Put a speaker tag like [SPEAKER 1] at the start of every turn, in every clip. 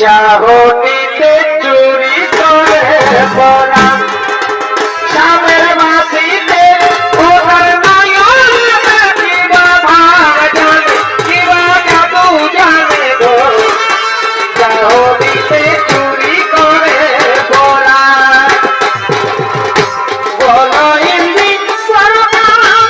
[SPEAKER 1] চাহনিতে চুরি করে পড়া সামের মাসিতে ওনার নয়ন কিবা ভাব জানে কিবা জাদু জানে গো চাহনিতে চুরি করে পড়া বলো হিন্দি সরকারে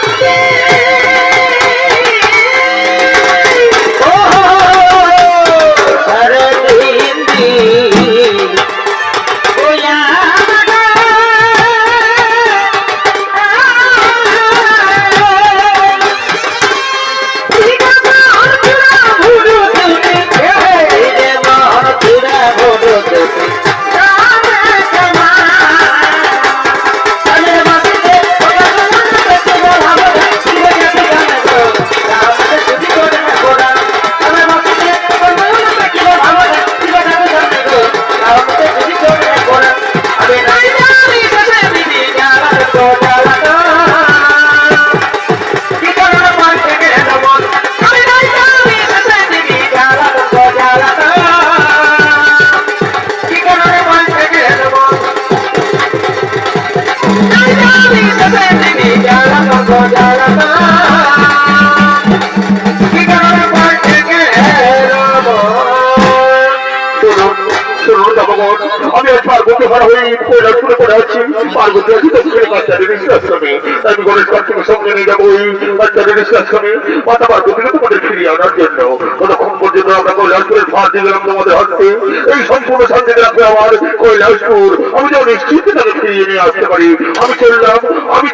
[SPEAKER 1] আমি আজ পার্বতী ভাড়া হয়ে কৈলাসপুরে পড়ে আছি। পার্বতী আছি দক্ষিণে বাচ্চাদের আশ্রমে। আমি গণেশ কার্তিকের সঙ্গে নিয়ে যাবো ওই বাচ্চাদের আশ্রমে মাতা পার্বতীকে তোমাদের ফিরিয়ে আনার জন্য। ততক্ষণ পর্যন্ত আমরা কৈলাসপুরের ফাঁস দিয়ে গেলাম তোমাদের হাতে। এই সম্পূর্ণ শান্তি রাখবে আমার কৈলাসপুর। আমি যেন নিশ্চিত তাকে ফিরিয়ে নিয়ে আসতে পারি। আমি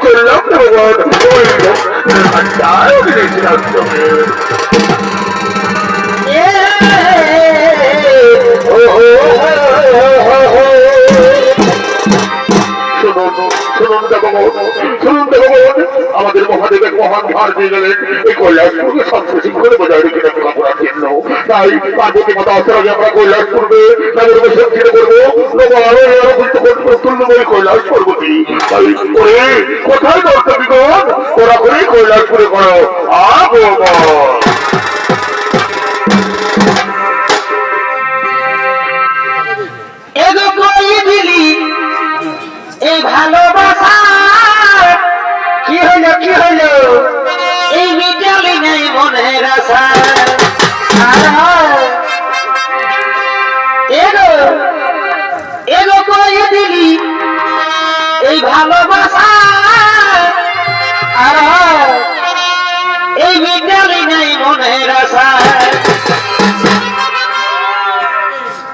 [SPEAKER 1] চললাম ভগবান ওই আশ্রমে। আমাদের মহাদেবের মহান ভার দিয়ে গেলেন এই কৈলাসপুরকে সন্তোষী করে বজায় রেখে রক্ষা করার জন্য। তাই পার্বতী মাতা আশ্রমে আমরা কৈলাস করবে তুল্যময়ী কৈলাস পর্বতী। তাই কোথায় দর্শকগণ ওরা করে কৈলাসপুরে করো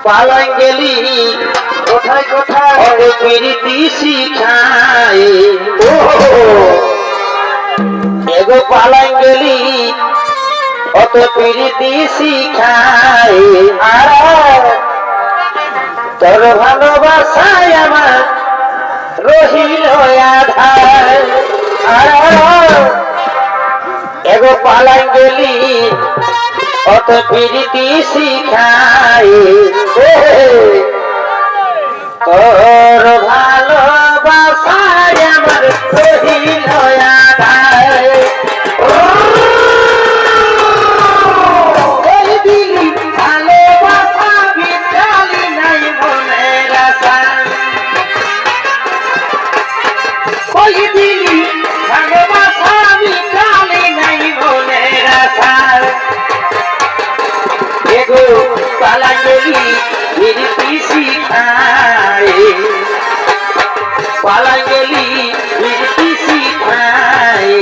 [SPEAKER 2] পালাই গেলি কোথায় কোথায় প্রীতি শিখায় এগো পালাই গেলি অত প্রীতি শিখায় আর তোর ভালোবাসায় আমার রহিল আধার আর এগো পালাই গেলি অত প্রীতি শিখায় তোর ভালোবাসায় আমার রহিল আধার পালাই গেলি প্রীতি শিখায়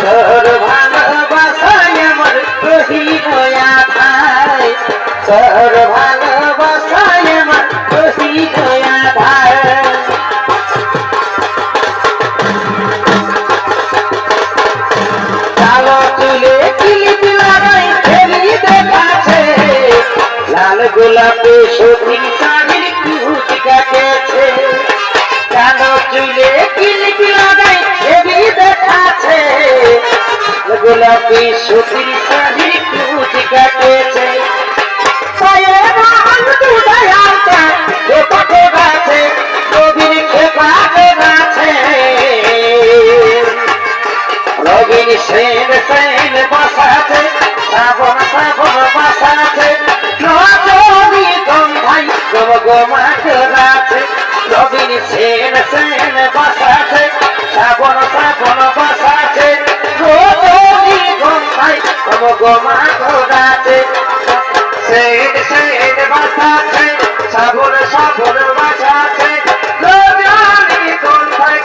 [SPEAKER 2] তোর ভালোবাসায় আমার রহিল আধার তোর ভালোবাসায় আমার রহিল আধার কালো চুলে কিলিপ লাগাই ফেলি দেখাছে লাল গোলাপে সতীন শাড়ির কুচ কাটেছে কালো চুলে কিলিপ লাগাই ফেলি দেখাছে গোলাপে সতীন শাড়ির কুচ কাটেছে পায়ে বাঁধ দুধায় আলতা খেপাতে গাছে রবির খেপাতে গাছে রবির সেন সেন বসাছে শ্রাবণ শ্রাবণ বসাছে রজনী গন্ধাই গম গমা করাছে রবির সেন সেন বসাছে শ্রাবণ শ্রাবণ বসাছে রজনী গন্ধাই গম গমা করাছে সেন সেন বসাছে শ্রাবণ শ্রাবণ বসাছে রজনী গন্ধাই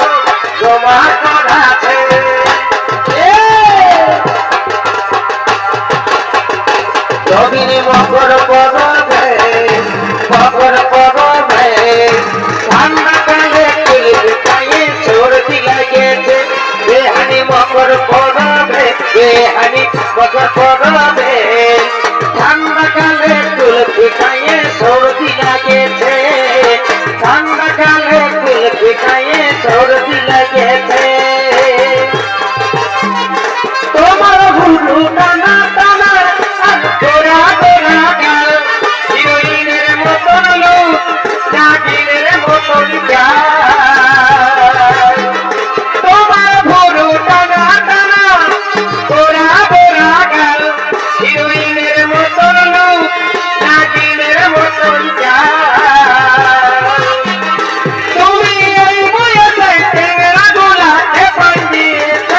[SPEAKER 2] গমা করাছে রবির মকর পরবে ঠান্ডা কালে কুলকায়ে সর্দি লাগেছে বেহানি মকর পরবে বেহানি মকর পরবে ঠান্ডা কালে কুলকায়ে সর্দি লাগেছে ঠান্ডা কালে কুলকায়ে সর্দি লাগেছে তোমার ভুলু টানা টানা তোরা তোরা গাল হিরোইনের মতন লোক নাগিনের মতন যায় তোমার ভুলু টানা টানা তোরা তোরা গাল হিরোইনের মতন লোক নাগিনের মতন যায় তুমি এই বয়সে টেংরা গোলাতে পাঞ্জিয়েছ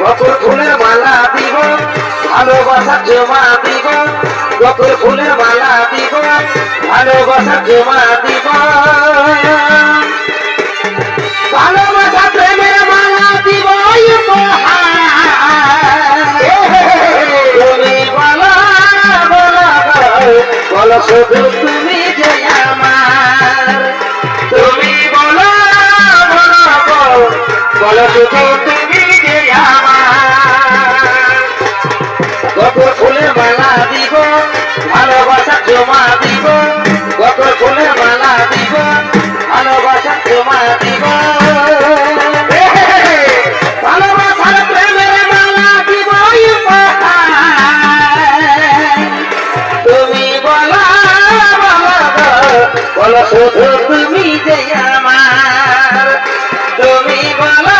[SPEAKER 2] বকুল ফুলের মালা দিব ভালোবাসা জমা দিব বকুল ফুলের মালা দিব ভালোবাসা জমা দিব ভালোবাসা প্রেমের মালা দিব তুমি বলো বলো বলো শুধু তুমি যে আমার তুমি বলো বলো বলো শুধু তুমি যে গপুর ফুলের মালা দিব ভালোবাসা জমা দিব গপুর ফুলের মালা দিব ভালোবাসা জমা দিব ভালোবাসার প্রেমের মালা দিব তুমি বলো বলো শুধু তুমি যে আমার তুমি বলো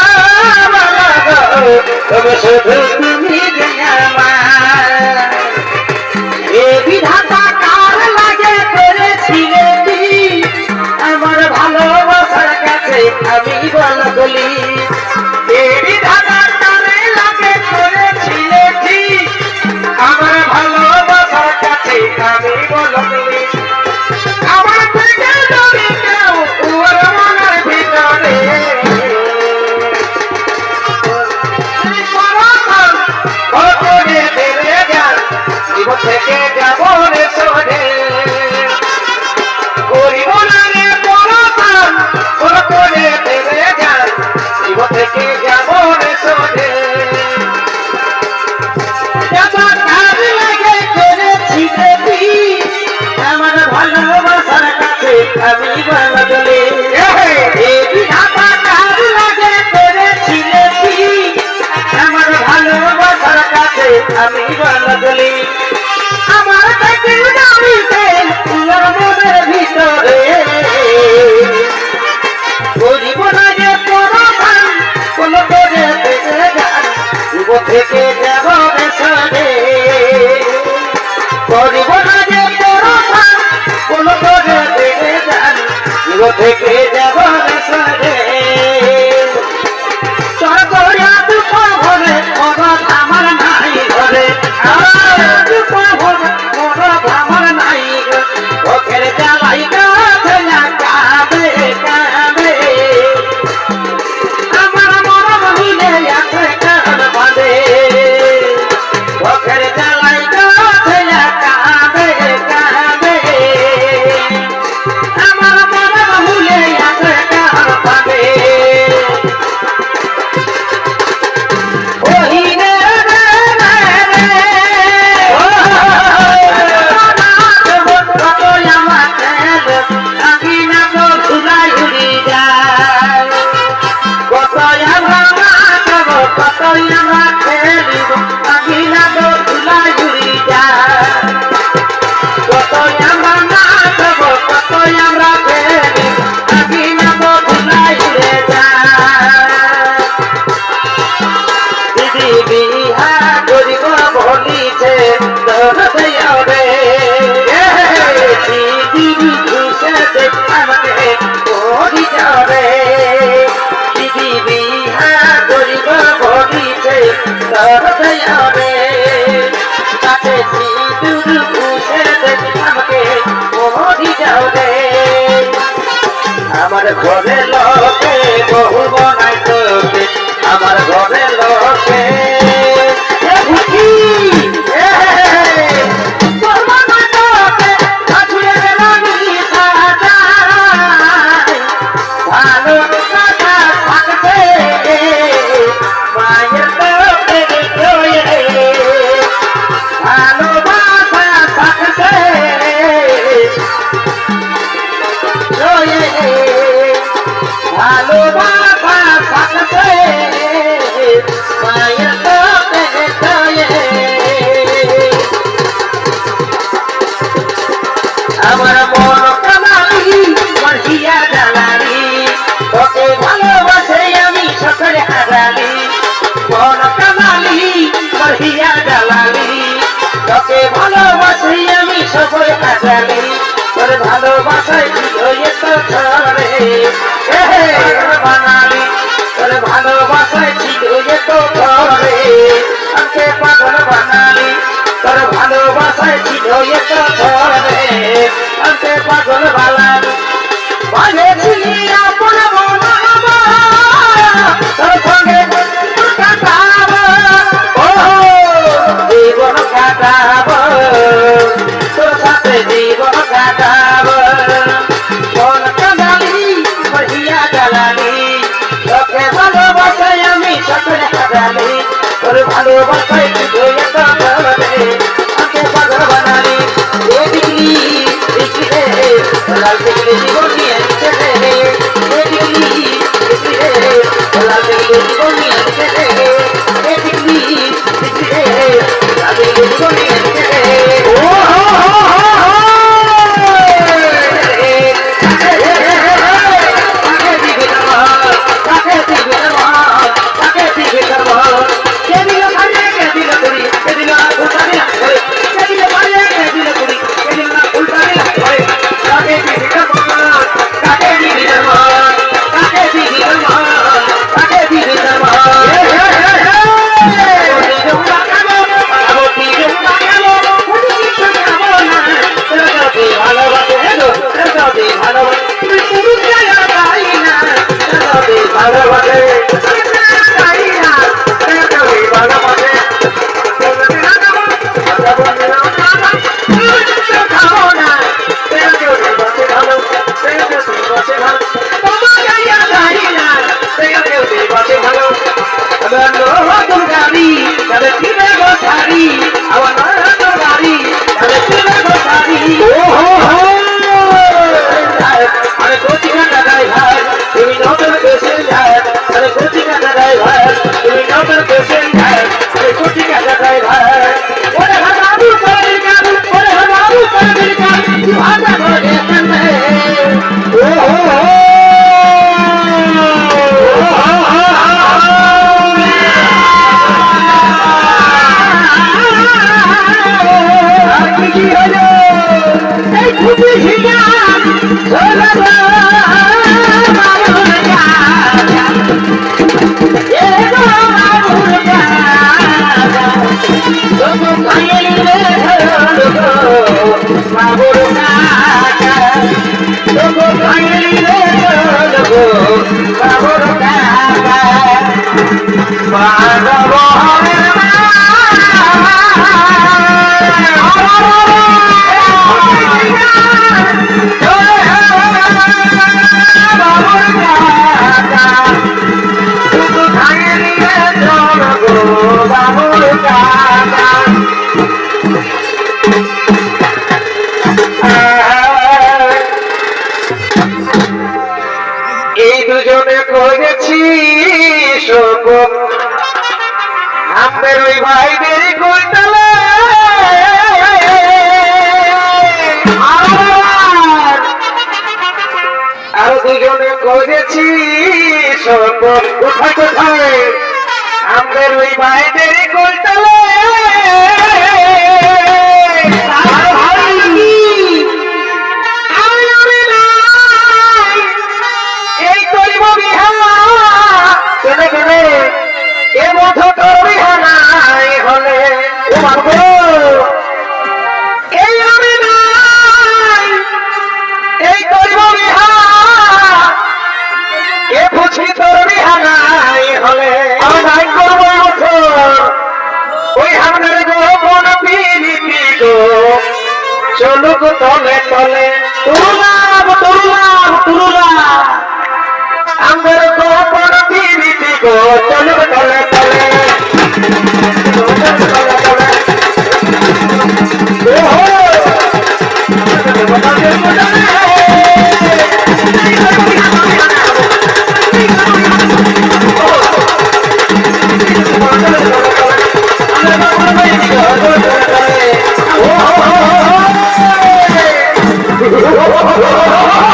[SPEAKER 2] তবে শুধু তুমি যে আমার এ বিধাতা কার লাগে করেছিলে আমাকে বলি যাবে দিদি বিহা করিব বলিছে হবে তাতে সিঁদুর ঘুষে আমাকে বলি যাবে আমার ঘরে লোকে বহু বনাই তোকে আমার ঘরে লোকে আমার মন কামালি মরহিয়া জালালি তোকে ভালোবাসে আমি সকলে হারালি মন কামালি মরহিয়া জালালি তোকে ভালোবাসে আমি সকলে হারালি তোর ভালোবাসায় ছিল এত ছড়ে বাঙালি তোর ভালোবাসায় ছিল এত ছড়ে আমাকে পাগল বাঙালি তোর ভালোবাসায় ছিল এত ছড়ে আমাকে পাগল বাঙালি ভালোছিলি আপন মন তোর সঙ্গে কাটাব জীবন কাটাব তোর সাথে জীবন কাটাব মন কাঁদালি মহিয়া জ্বালালি তোকে ভালোবাসায় আমি সকলে হারালি তোর ভালোবাসায় আমাকে পাগল বানালি দেখলি লাল দেখলে জীবন নিয়ে দেখলি লাল দেখলে জীবন নিয়ে দেখলি লাল দেখলে জীবন নিয়ে এই দুজনে করেছি শপথ আমাদের ওই ভাইদের কইতালে আর দুজনে করেছি শপথ কোথায় কোথায় আমাদের ওই ভাইদের কইতালে আর ভাই আমি না চলুক তলে তলে তুরুলাভ তুরুলাভ তুরুলাভ আমার গোপন পিরিতি গো চলুক তলে তলে
[SPEAKER 1] Oh,